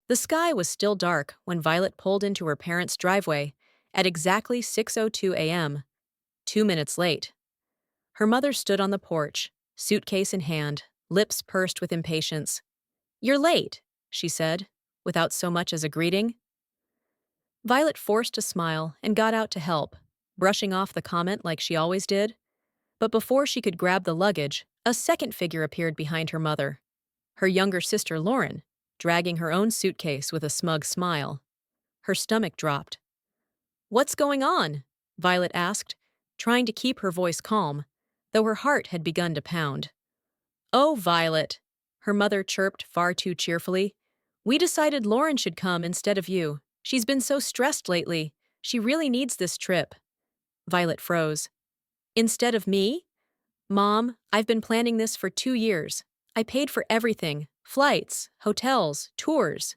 The sky was still dark when Violet pulled into her parents' driveway at exactly 6:02 a.m., 2 minutes late. Her mother stood on the porch, suitcase in hand, lips pursed with impatience. "You're late," she said, without so much as a greeting. Violet forced a smile and got out to help, brushing off the comment like she always did. But before she could grab the luggage, a second figure appeared behind her mother. Her younger sister, Lauren, dragging her own suitcase with a smug smile. Her stomach dropped. "What's going on?" Violet asked, trying to keep her voice calm, though her heart had begun to pound. "Oh, Violet," her mother chirped far too cheerfully. "We decided Lauren should come instead of you. She's been so stressed lately. She really needs this trip." Violet froze. "Instead of me? Mom, I've been planning this for 2 years. I paid for everything: flights, hotels, tours."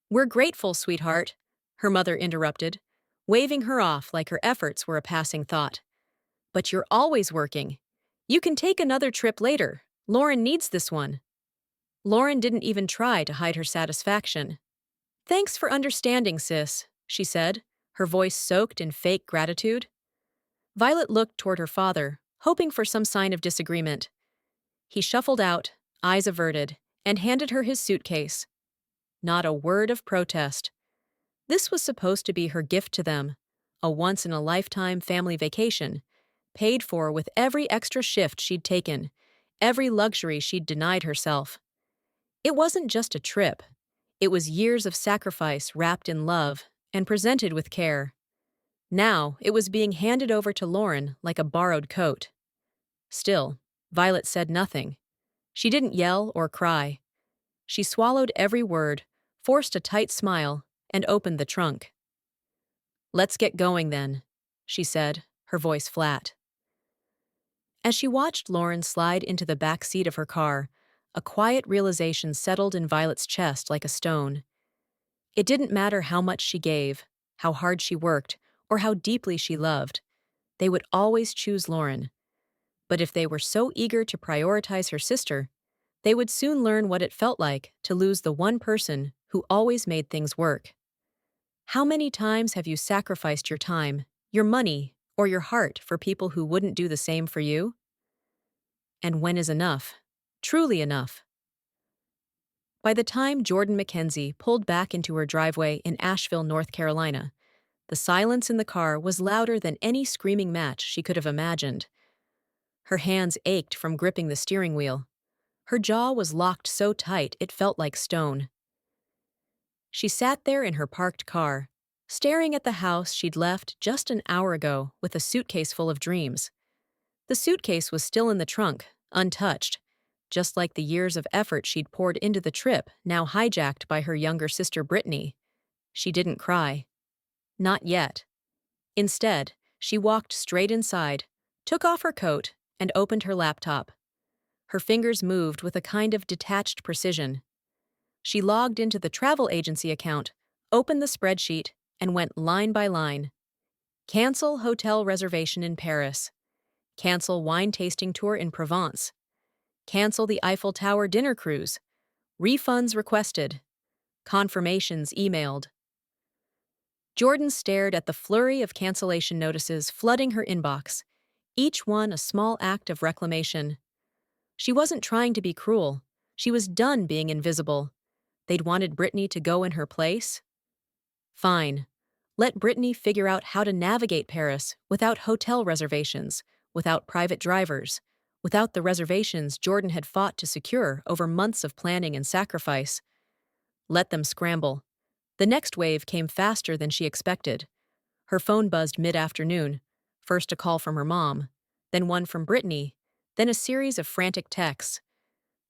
"We're grateful, sweetheart," her mother interrupted, waving her off like her efforts were a passing thought. "But you're always working. You can take another trip later. Lauren needs this one." Lauren didn't even try to hide her satisfaction. "Thanks for understanding, sis," she said, her voice soaked in fake gratitude. Violet looked toward her father, hoping for some sign of disagreement. He shuffled out, eyes averted, and handed her his suitcase. Not a word of protest. This was supposed to be her gift to them, a once-in-a-lifetime family vacation, paid for with every extra shift she'd taken, every luxury she'd denied herself. It wasn't just a trip. It was years of sacrifice wrapped in love and presented with care. Now it was being handed over to Lauren like a borrowed coat. Still, Violet said nothing. She didn't yell or cry. She swallowed every word, forced a tight smile, and opened the trunk. "Let's get going then," she said, her voice flat. As she watched Lauren slide into the back seat of her car, a quiet realization settled in Violet's chest like a stone. It didn't matter how much she gave, how hard she worked, or how deeply she loved. They would always choose Lauren. But if they were so eager to prioritize her sister, they would soon learn what it felt like to lose the one person who always made things work. How many times have you sacrificed your time, your money, or your heart for people who wouldn't do the same for you? And when is enough? Truly enough? By the time Jordan McKenzie pulled back into her driveway in Asheville, North Carolina, the silence in the car was louder than any screaming match she could have imagined. Her hands ached from gripping the steering wheel. Her jaw was locked so tight it felt like stone. She sat there in her parked car, staring at the house she'd left just an hour ago with a suitcase full of dreams. The suitcase was still in the trunk, untouched, just like the years of effort she'd poured into the trip now hijacked by her younger sister Brittany. She didn't cry. Not yet. Instead, she walked straight inside, took off her coat, and opened her laptop. Her fingers moved with a kind of detached precision. She logged into the travel agency account, opened the spreadsheet, and went line by line. Cancel hotel reservation in Paris. Cancel wine tasting tour in Provence. Cancel the Eiffel Tower dinner cruise. Refunds requested. Confirmations emailed. Jordan stared at the flurry of cancellation notices flooding her inbox, each one a small act of reclamation. She wasn't trying to be cruel. She was done being invisible. They'd wanted Brittany to go in her place. Fine. Let Brittany figure out how to navigate Paris without hotel reservations, without private drivers, without the reservations Jordan had fought to secure over months of planning and sacrifice. Let them scramble. The next wave came faster than she expected. Her phone buzzed mid-afternoon, first a call from her mom, then one from Brittany, then a series of frantic texts.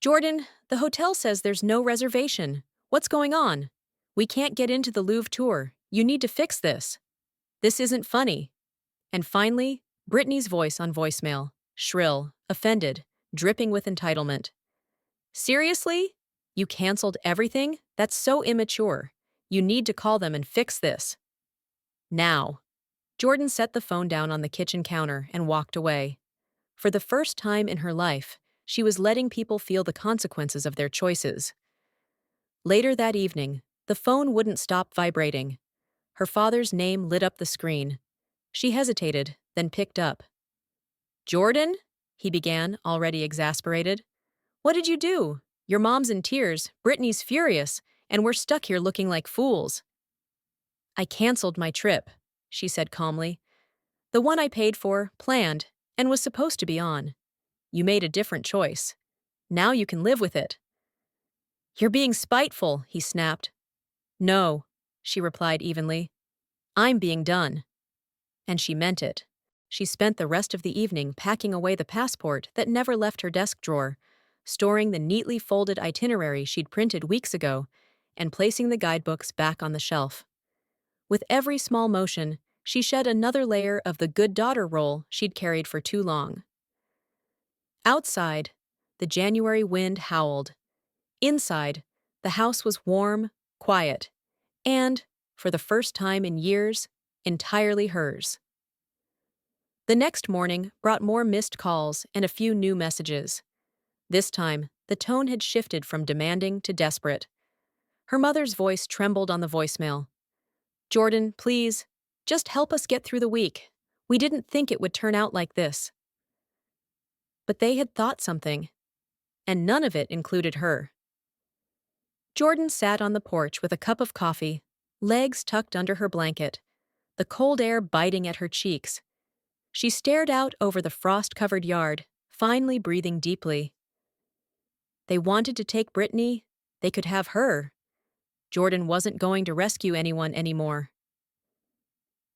"Jordan, the hotel says there's no reservation. What's going on? We can't get into the Louvre tour. You need to fix this. This isn't funny." And finally, Brittany's voice on voicemail, shrill, offended, dripping with entitlement. "Seriously? You canceled everything? That's so immature. You need to call them and fix this. Now." Jordan set the phone down on the kitchen counter and walked away. For the first time in her life, she was letting people feel the consequences of their choices. Later that evening, The phone wouldn't stop vibrating. Her father's name lit up the screen. She hesitated, then picked up. "Jordan?" he began, already exasperated. "What did you do? Your mom's in tears, Brittany's furious, and we're stuck here looking like fools." "I canceled my trip," she said calmly. "The one I paid for, planned, and was supposed to be on. You made a different choice. Now you can live with it." "You're being spiteful," he snapped. "No," she replied evenly. "I'm being done." And she meant it. She spent the rest of the evening packing away the passport that never left her desk drawer, storing the neatly folded itinerary she'd printed weeks ago, and placing the guidebooks back on the shelf. With every small motion, she shed another layer of the good daughter role she'd carried for too long. Outside, the January wind howled. Inside, the house was warm, quiet, and, for the first time in years, entirely hers. The next morning brought more missed calls and a few new messages. This time, the tone had shifted from demanding to desperate. Her mother's voice trembled on the voicemail. "Jordan, please, just help us get through the week. We didn't think it would turn out like this." But they had thought something, and none of it included her. Jordan sat on the porch with a cup of coffee, legs tucked under her blanket, the cold air biting at her cheeks. She stared out over the frost-covered yard, finally breathing deeply. They wanted to take Brittany, they could have her. Jordan wasn't going to rescue anyone anymore.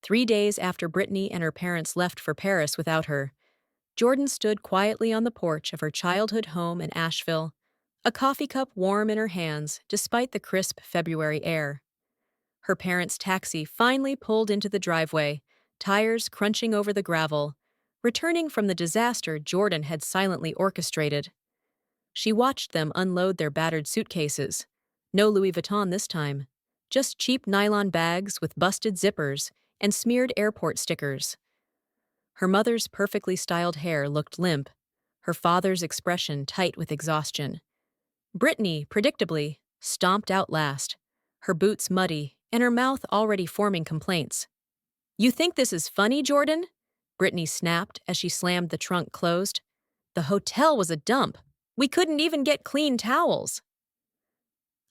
3 days after Brittany and her parents left for Paris without her, Jordan stood quietly on the porch of her childhood home in Asheville, a coffee cup warm in her hands despite the crisp February air. Her parents' taxi finally pulled into the driveway, tires crunching over the gravel, returning from the disaster Jordan had silently orchestrated. She watched them unload their battered suitcases. No Louis Vuitton this time, just cheap nylon bags with busted zippers and smeared airport stickers. Her mother's perfectly styled hair looked limp, her father's expression tight with exhaustion. Brittany, predictably, stomped out last, her boots muddy and her mouth already forming complaints. "You think this is funny, Jordan?" Brittany snapped as she slammed the trunk closed. "The hotel was a dump. We couldn't even get clean towels."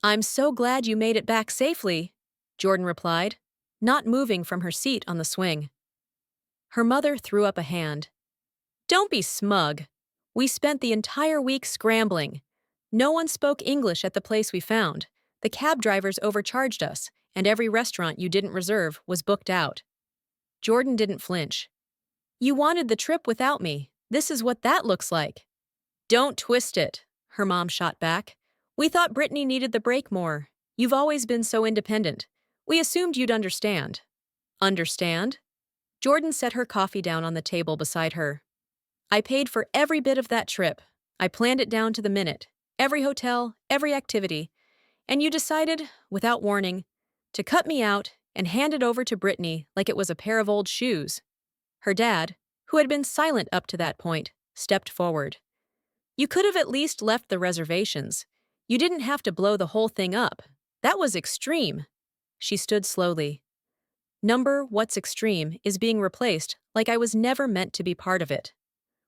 "I'm so glad you made it back safely," Jordan replied, not moving from her seat on the swing. Her mother threw up a hand. "Don't be smug. We spent the entire week scrambling. No one spoke English at the place we found. The cab drivers overcharged us, and every restaurant you didn't reserve was booked out." Jordan didn't flinch. "You wanted the trip without me. This is what that looks like." "Don't twist it," her mom shot back. "We thought Brittany needed the break more. You've always been so independent. We assumed you'd understand." "Understand?" Jordan set her coffee down on the table beside her. "I paid for every bit of that trip. I planned it down to the minute. Every hotel, every activity. And you decided, without warning, to cut me out and hand it over to Brittany like it was a pair of old shoes." Her dad, who had been silent up to that point, stepped forward. "You could have at least left the reservations. You didn't have to blow the whole thing up. That was extreme." She stood slowly. What's extreme is being replaced like I was never meant to be part of it.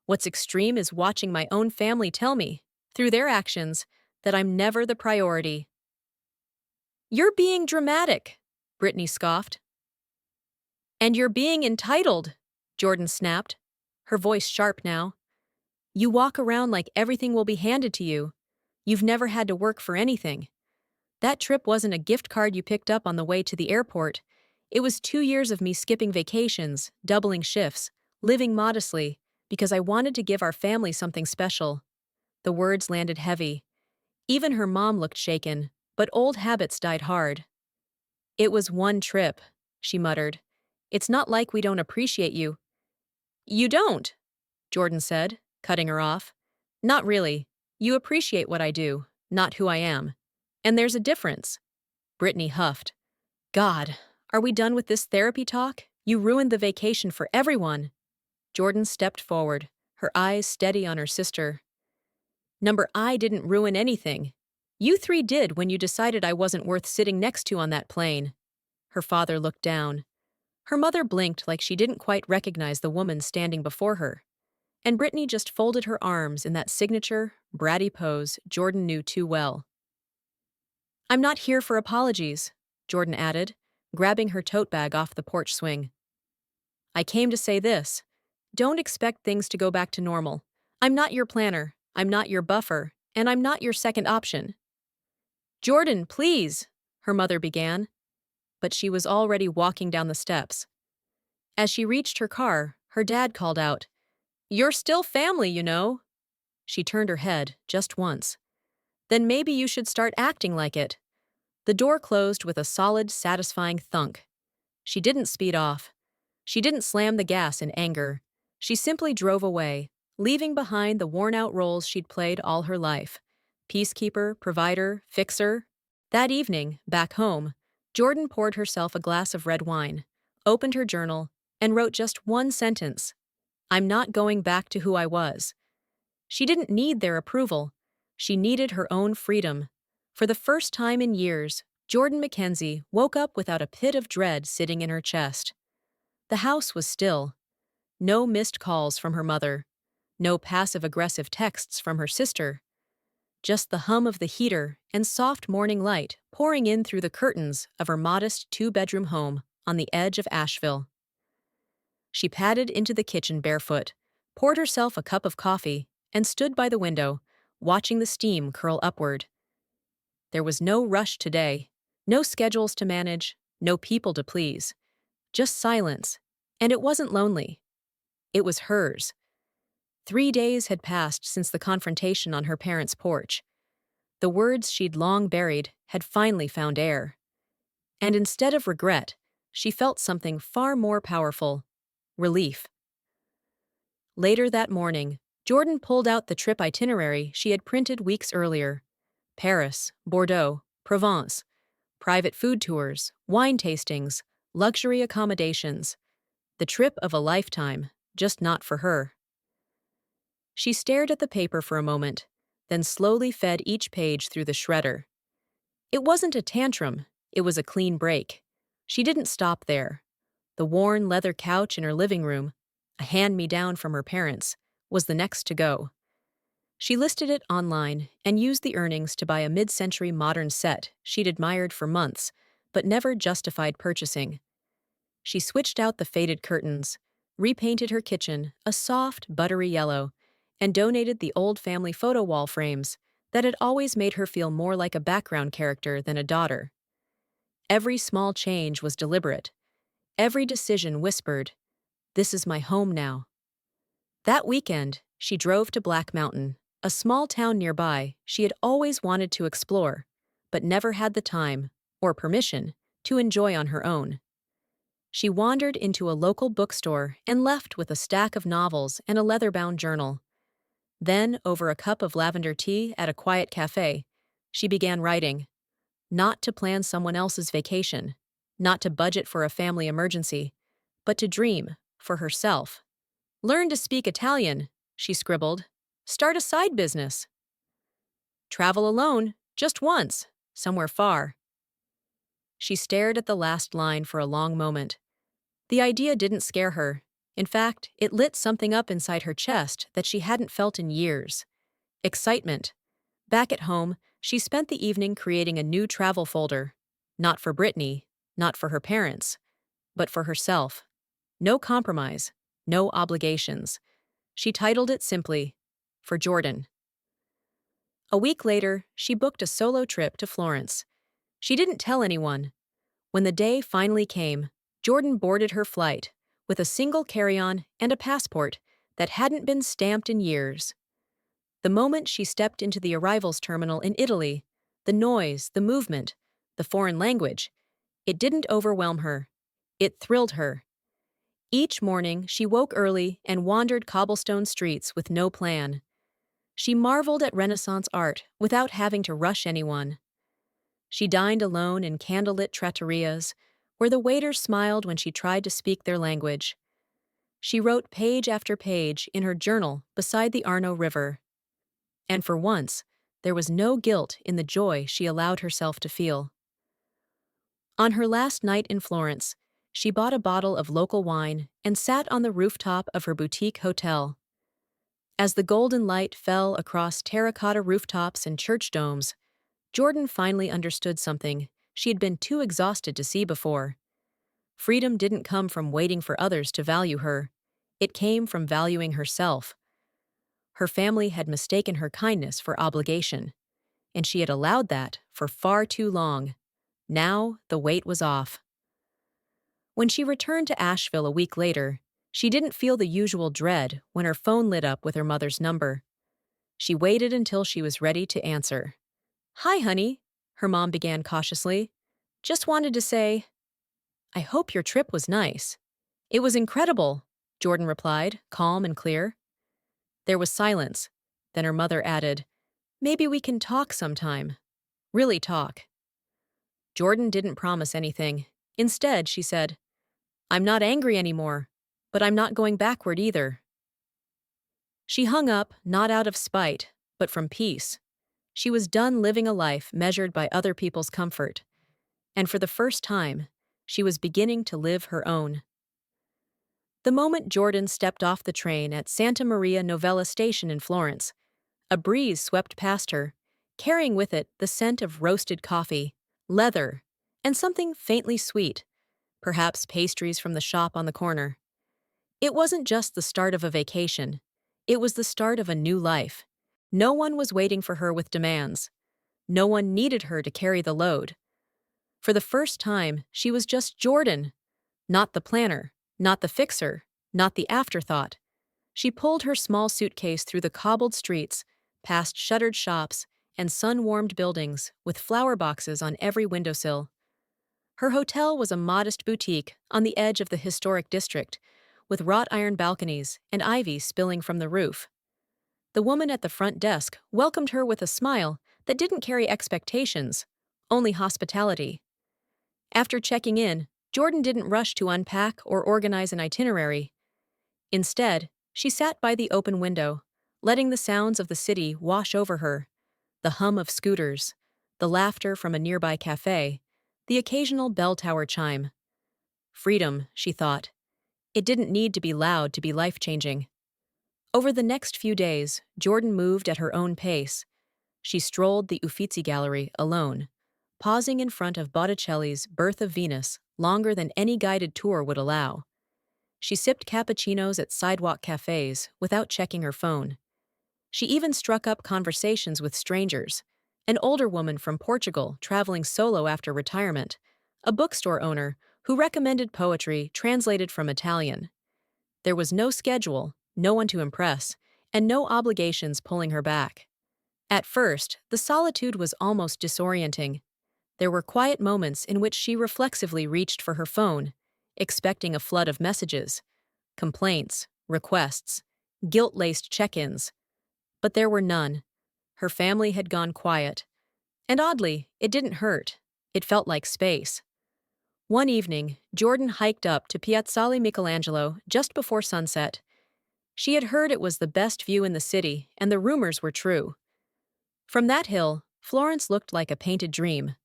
What's extreme is watching my own family tell me, through their actions, that I'm never the priority." "You're being dramatic," Brittany scoffed. "And you're being entitled," Jordan snapped, her voice sharp now. "You walk around like everything will be handed to you. You've never had to work for anything. That trip wasn't a gift card you picked up on the way to the airport. It was 2 years of me skipping vacations, doubling shifts, living modestly, because I wanted to give our family something special." The words landed heavy. Even her mom looked shaken, but old habits died hard. "It was one trip," she muttered. "It's not like we don't appreciate you." "You don't," Jordan said, cutting her off. "Not really. You appreciate what I do, not who I am. And there's a difference." Brittany huffed. "God, are we done with this therapy talk? You ruined the vacation for everyone." Jordan stepped forward, her eyes steady on her sister. "I didn't ruin anything. You three did when you decided I wasn't worth sitting next to on that plane. Her father looked down. Her mother blinked like she didn't quite recognize the woman standing before her. And Brittany just folded her arms in that signature, bratty pose Jordan knew too well. I'm not here for apologies, Jordan added, grabbing her tote bag off the porch swing. I came to say this. Don't expect things to go back to normal. I'm not your planner, I'm not your buffer, and I'm not your second option. Jordan, please, her mother began, but she was already walking down the steps. As she reached her car, her dad called out, You're still family, you know. She turned her head just once. Then maybe you should start acting like it. The door closed with a solid, satisfying thunk. She didn't speed off. She didn't slam the gas in anger. She simply drove away, leaving behind the worn-out roles she'd played all her life. Peacekeeper, provider, fixer. That evening, back home, Jordan poured herself a glass of red wine, opened her journal, and wrote just one sentence. I'm not going back to who I was. She didn't need their approval. She needed her own freedom. For the first time in years, Jordan McKenzie woke up without a pit of dread sitting in her chest. The house was still. No missed calls from her mother. No passive-aggressive texts from her sister. Just the hum of the heater and soft morning light pouring in through the curtains of her modest two-bedroom home on the edge of Asheville. She padded into the kitchen barefoot, poured herself a cup of coffee, and stood by the window, watching the steam curl upward. There was no rush today, no schedules to manage, no people to please. Just silence, and it wasn't lonely. It was hers. 3 days had passed since the confrontation on her parents' porch. The words she'd long buried had finally found air. And instead of regret, she felt something far more powerful: relief. Later that morning, Jordan pulled out the trip itinerary she had printed weeks earlier. Paris, Bordeaux, Provence, private food tours, wine tastings, luxury accommodations. The trip of a lifetime, just not for her. She stared at the paper for a moment, then slowly fed each page through the shredder. It wasn't a tantrum, it was a clean break. She didn't stop there. The worn leather couch in her living room, a hand-me-down from her parents, was the next to go. She listed it online and used the earnings to buy a mid-century modern set she'd admired for months, but never justified purchasing. She switched out the faded curtains, repainted her kitchen a soft, buttery yellow, and donated the old family photo wall frames that had always made her feel more like a background character than a daughter. Every small change was deliberate. Every decision whispered, "This is my home now." That weekend, she drove to Black Mountain, a small town nearby she had always wanted to explore, but never had the time, or permission, to enjoy on her own. She wandered into a local bookstore and left with a stack of novels and a leather-bound journal. Then, over a cup of lavender tea at a quiet cafe, she began writing. Not to plan someone else's vacation, not to budget for a family emergency, but to dream, for herself. Learn to speak Italian, she scribbled. Start a side business. Travel alone, just once, somewhere far. She stared at the last line for a long moment. The idea didn't scare her. In fact, it lit something up inside her chest that she hadn't felt in years. Excitement. Back at home, she spent the evening creating a new travel folder. Not for Brittany, not for her parents, but for herself. No compromise, no obligations. She titled it simply, For Jordan. A week later, she booked a solo trip to Florence. She didn't tell anyone. When the day finally came, Jordan boarded her flight with a single carry-on and a passport that hadn't been stamped in years. The moment she stepped into the arrivals terminal in Italy, the noise, the movement, the foreign language, it didn't overwhelm her. It thrilled her. Each morning, she woke early and wandered cobblestone streets with no plan. She marveled at Renaissance art without having to rush anyone. She dined alone in candlelit trattorias, where the waiters smiled when she tried to speak their language. She wrote page after page in her journal beside the Arno River. And for once, there was no guilt in the joy she allowed herself to feel. On her last night in Florence, she bought a bottle of local wine and sat on the rooftop of her boutique hotel. As the golden light fell across terracotta rooftops and church domes, Jordan finally understood something she had been too exhausted to see before. Freedom didn't come from waiting for others to value her. It came from valuing herself. Her family had mistaken her kindness for obligation, and she had allowed that for far too long. Now the weight was off. When she returned to Asheville a week later, she didn't feel the usual dread when her phone lit up with her mother's number. She waited until she was ready to answer. "Hi, honey," her mom began cautiously. "Just wanted to say, I hope your trip was nice." "It was incredible," Jordan replied, calm and clear. There was silence. Then her mother added, "Maybe we can talk sometime. Really talk." Jordan didn't promise anything. Instead, she said, "I'm not angry anymore, but I'm not going backward either." She hung up, not out of spite, but from peace. She was done living a life measured by other people's comfort. And for the first time, she was beginning to live her own. The moment Jordan stepped off the train at Santa Maria Novella Station in Florence, a breeze swept past her, carrying with it the scent of roasted coffee, leather, and something faintly sweet, perhaps pastries from the shop on the corner. It wasn't just the start of a vacation. It was the start of a new life. No one was waiting for her with demands. No one needed her to carry the load. For the first time, she was just Jordan, not the planner, not the fixer, not the afterthought. She pulled her small suitcase through the cobbled streets, past shuttered shops and sun-warmed buildings with flower boxes on every windowsill. Her hotel was a modest boutique on the edge of the historic district, with wrought iron balconies and ivy spilling from the roof. The woman at the front desk welcomed her with a smile that didn't carry expectations, only hospitality. After checking in, Jordan didn't rush to unpack or organize an itinerary. Instead, she sat by the open window, letting the sounds of the city wash over her, the hum of scooters, the laughter from a nearby cafe, the occasional bell tower chime. Freedom, she thought. It didn't need to be loud to be life-changing. Over the next few days, Jordan moved at her own pace. She strolled the Uffizi Gallery alone, pausing in front of Botticelli's Birth of Venus longer than any guided tour would allow. She sipped cappuccinos at sidewalk cafes without checking her phone. She even struck up conversations with strangers, an older woman from Portugal traveling solo after retirement, a bookstore owner who recommended poetry translated from Italian. There was no schedule, no one to impress, and no obligations pulling her back. At first, the solitude was almost disorienting. There were quiet moments in which she reflexively reached for her phone, expecting a flood of messages, complaints, requests, guilt-laced check-ins. But there were none. Her family had gone quiet. And oddly, it didn't hurt. It felt like space. One evening, Jordan hiked up to Piazzale Michelangelo just before sunset. She had heard it was the best view in the city, and the rumors were true. From that hill, Florence looked like a painted dream.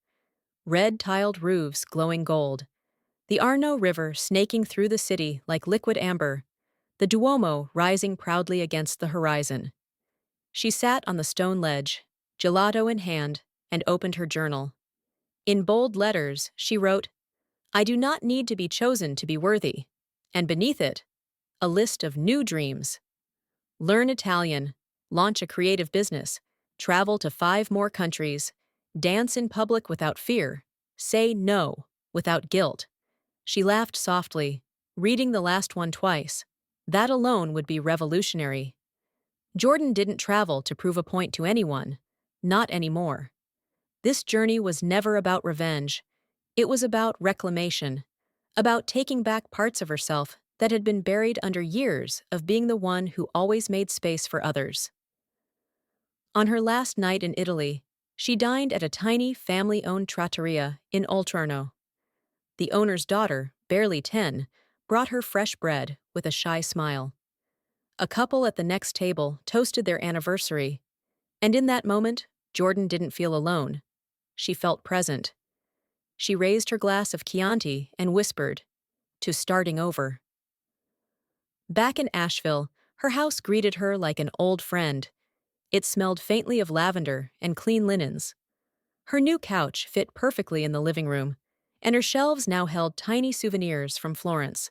Red tiled roofs glowing gold, the Arno River snaking through the city like liquid amber, the Duomo rising proudly against the horizon. She sat on the stone ledge, gelato in hand, and opened her journal. In bold letters, she wrote, "I do not need to be chosen to be worthy," and beneath it, a list of new dreams. Learn Italian, launch a creative business, travel to 5 more countries, dance in public without fear, say no without guilt. She laughed softly, reading the last one twice. That alone would be revolutionary. Jordan didn't travel to prove a point to anyone, not anymore. This journey was never about revenge. It was about reclamation, about taking back parts of herself that had been buried under years of being the one who always made space for others. On her last night in Italy, she dined at a tiny family-owned trattoria in Oltrarno. The owner's daughter, barely 10, brought her fresh bread with a shy smile. A couple at the next table toasted their anniversary, and in that moment, Jordan didn't feel alone. She felt present. She raised her glass of Chianti and whispered, "To starting over." Back in Asheville, her house greeted her like an old friend. It smelled faintly of lavender and clean linens. Her new couch fit perfectly in the living room, and her shelves now held tiny souvenirs from Florence: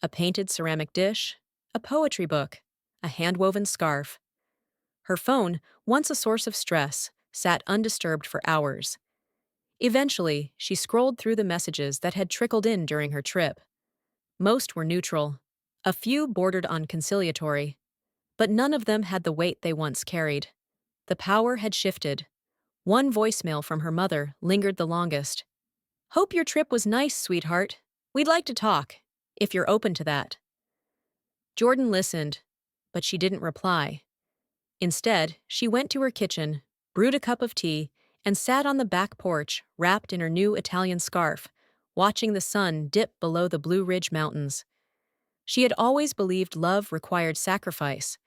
a painted ceramic dish, a poetry book, a hand-woven scarf. Her phone, once a source of stress, sat undisturbed for hours. Eventually, she scrolled through the messages that had trickled in during her trip. Most were neutral. A few bordered on conciliatory. But none of them had the weight they once carried. The power had shifted. One voicemail from her mother lingered the longest. "Hope your trip was nice, sweetheart. We'd like to talk, if you're open to that." Jordan listened, but she didn't reply. Instead, she went to her kitchen, brewed a cup of tea, and sat on the back porch, wrapped in her new Italian scarf, watching the sun dip below the Blue Ridge Mountains. She had always believed love required sacrifice,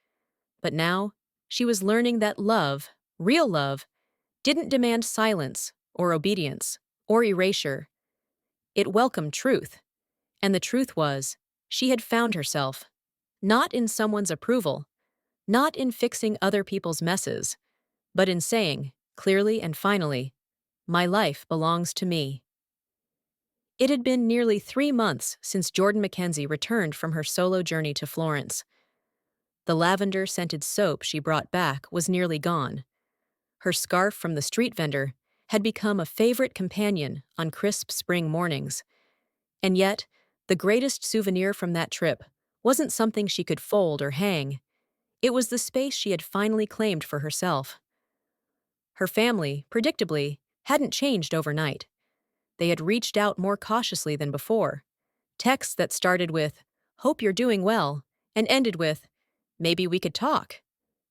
but now she was learning that love, real love, didn't demand silence or obedience or erasure. It welcomed truth, and the truth was, she had found herself, not in someone's approval, not in fixing other people's messes, but in saying, clearly and finally, "My life belongs to me." It had been nearly 3 months since Jordan McKenzie returned from her solo journey to Florence. The lavender-scented soap she brought back was nearly gone. Her scarf from the street vendor had become a favorite companion on crisp spring mornings. And yet, the greatest souvenir from that trip wasn't something she could fold or hang. It was the space she had finally claimed for herself. Her family, predictably, hadn't changed overnight. They had reached out more cautiously than before. Texts that started with, "Hope you're doing well," and ended with, "Maybe we could talk."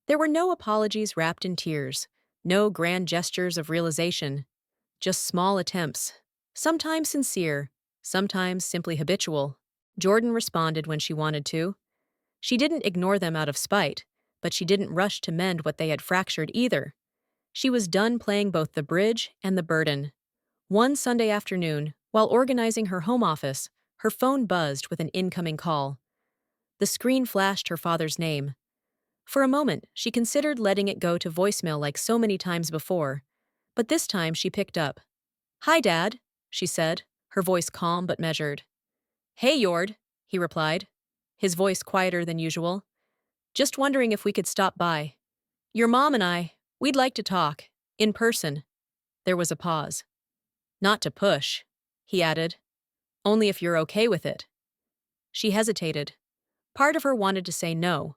There were no apologies wrapped in tears, no grand gestures of realization, just small attempts, sometimes sincere, sometimes simply habitual. Jordan responded when she wanted to. She didn't ignore them out of spite, but she didn't rush to mend what they had fractured either. She was done playing both the bridge and the burden. One Sunday afternoon, while organizing her home office, her phone buzzed with an incoming call. The screen flashed her father's name. For a moment, she considered letting it go to voicemail like so many times before, but this time she picked up. "Hi, Dad," she said, her voice calm but measured. "Hey, Jord," he replied, his voice quieter than usual. "Just wondering if we could stop by. Your mom and we'd like to talk, in person." There was a pause. "Not to push," he added. "Only if you're okay with it." She hesitated. Part of her wanted to say no,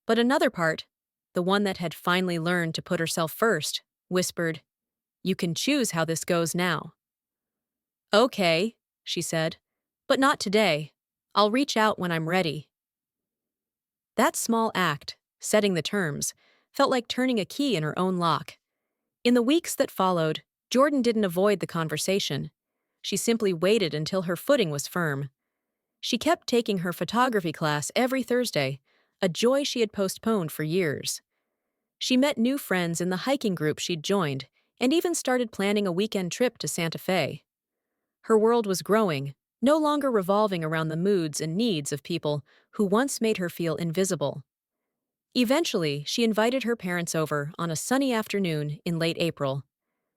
but another part, the one that had finally learned to put herself first, whispered, "You can choose how this goes now." "Okay," she said, "but not today. I'll reach out when I'm ready." That small act, setting the terms, felt like turning a key in her own lock. In the weeks that followed, Jordan didn't avoid the conversation. She simply waited until her footing was firm. She kept taking her photography class every Thursday, a joy she had postponed for years. She met new friends in the hiking group she'd joined and even started planning a weekend trip to Santa Fe. Her world was growing, no longer revolving around the moods and needs of people who once made her feel invisible. Eventually, she invited her parents over on a sunny afternoon in late April.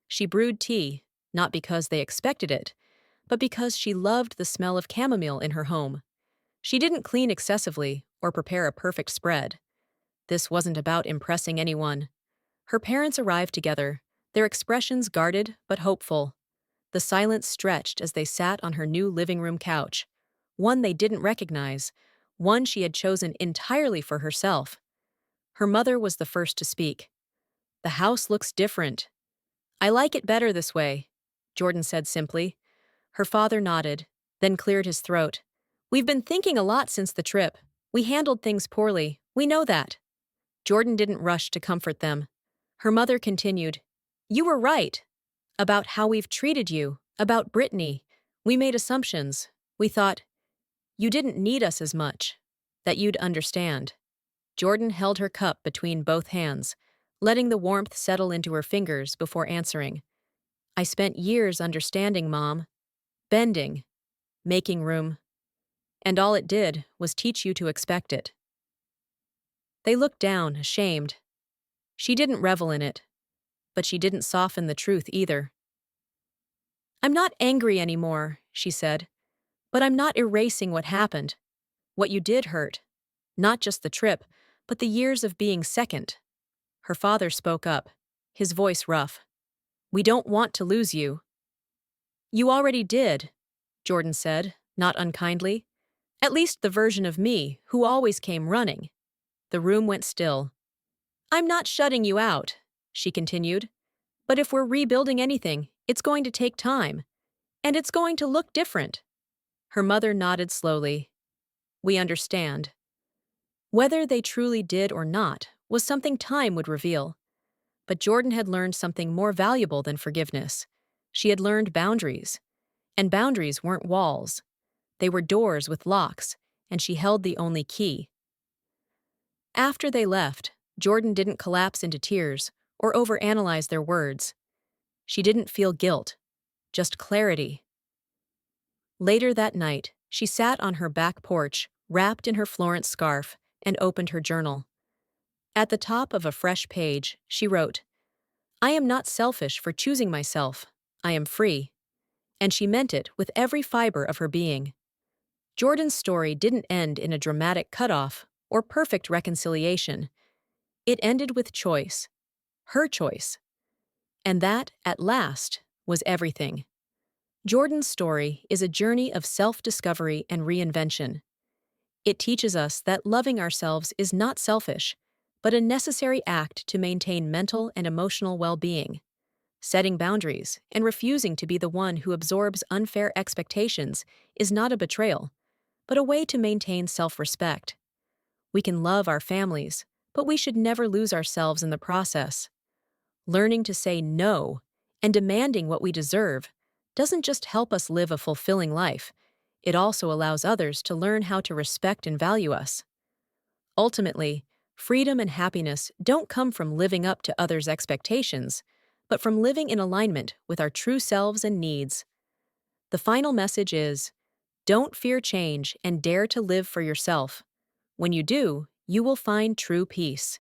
She brewed tea, not because they expected it, but because she loved the smell of chamomile in her home. She didn't clean excessively or prepare a perfect spread. This wasn't about impressing anyone. Her parents arrived together, their expressions guarded but hopeful. The silence stretched as they sat on her new living room couch, one they didn't recognize, one she had chosen entirely for herself. Her mother was the first to speak. "The house looks different." "I like it better this way," Jordan said simply. Her father nodded, then cleared his throat. "We've been thinking a lot since the trip. We handled things poorly, we know that." Jordan didn't rush to comfort them. Her mother continued, "You were right. About how we've treated you, about Brittany. We made assumptions. We thought you didn't need us as much, that you'd understand." Jordan held her cup between both hands, letting the warmth settle into her fingers before answering. I spent years understanding, Mom. Bending, making room, and all it did was teach you to expect it. They looked down, ashamed. She didn't revel in it, but she didn't soften the truth either. I'm not angry anymore, she said, but I'm not erasing what happened. What you did hurt. Not just the trip, but the years of being second. Her father spoke up, his voice rough. We don't want to lose you. You already did, Jordan said, not unkindly. At least the version of me who always came running. The room went still. I'm not shutting you out, she continued. But if we're rebuilding anything, it's going to take time. And it's going to look different. Her mother nodded slowly. We understand. Whether they truly did or not was something time would reveal. But Jordan had learned something more valuable than forgiveness. She had learned boundaries. And boundaries weren't walls. They were doors with locks, and she held the only key. After they left, Jordan didn't collapse into tears or overanalyze their words. She didn't feel guilt, just clarity. Later that night, she sat on her back porch, wrapped in her Florence scarf, and opened her journal. At the top of a fresh page, she wrote, I am not selfish for choosing myself. I am free. And she meant it with every fiber of her being. Jordan's story didn't end in a dramatic cutoff or perfect reconciliation. It ended with choice. Her choice. And that, at last, was everything. Jordan's story is a journey of self-discovery and reinvention. It teaches us that loving ourselves is not selfish, but a necessary act to maintain mental and emotional well-being. Setting boundaries and refusing to be the one who absorbs unfair expectations is not a betrayal, but a way to maintain self-respect. We can love our families, but we should never lose ourselves in the process. Learning to say no and demanding what we deserve doesn't just help us live a fulfilling life, it also allows others to learn how to respect and value us. Ultimately, freedom and happiness don't come from living up to others' expectations, but from living in alignment with our true selves and needs. The final message is, don't fear change and dare to live for yourself. When you do, you will find true peace.